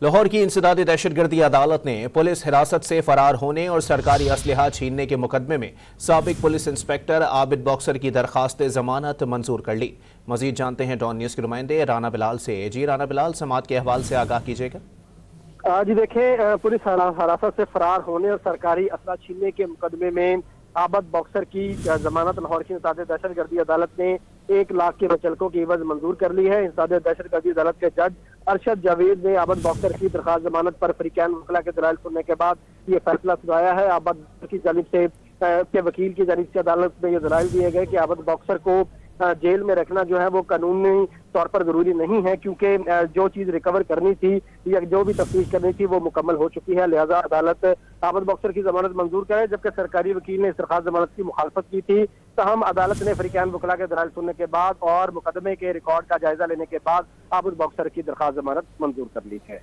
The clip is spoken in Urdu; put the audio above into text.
لاہور کی انسداد دہشت گردی عدالت نے پولیس حراست سے فرار ہونے اور سرکاری اسلحہ چھیننے کے مقدمے میں سابق پولیس انسپکٹر عابد باکسر کی درخواست ضمانت منظور کر لی۔ مزید جانتے ہیں ڈان نیوز کے نمائندے رانا بلال سے۔ جی رانا بلال، سماعت کے احوال سے آگاہ کیجیے گا۔ جی دیکھیں، پولیس حراست سے فرار ہونے اور سرکاری اسلحہ چھیننے کے مقدمے میں عابد باکسر کی ضمانت لاہور کی انسداد دہشت گردی عدالت نے 1 لاکھ کے مچلقوں کی عوض منظور کر لی ہے۔ انسداد دہشت گردی عدالت کے جج ارشد جاوید نے عابد باکسر کی درخواست ضمانت پر فریقین وکلا کے دلائل سننے کے بعد یہ فیصلہ سنایا ہے۔ عابد باکسر کی جانب سے کے وکیل کی جانب سے عدالت میں یہ دلائل دیے گئے کہ عابد باکسر کو جیل میں رکھنا جو ہے وہ قانونی طور پر ضروری نہیں ہے، کیونکہ جو چیز ریکور کرنی تھی یا جو بھی تفتیش کرنی تھی وہ مکمل ہو چکی ہے، لہذا عدالت عابد باکسر کی ضمانت منظور کرے، جبکہ سرکاری وکیل نے اس درخواست ضمانت کی مخالفت کی تھی۔ تاہم عدالت نے فریقین وکلا کے دلائل سننے کے بعد اور مقدمے کے ریکارڈ کا جائزہ لینے کے بعد عابد باکسر کی درخواست ضمانت منظور کر لی ہے۔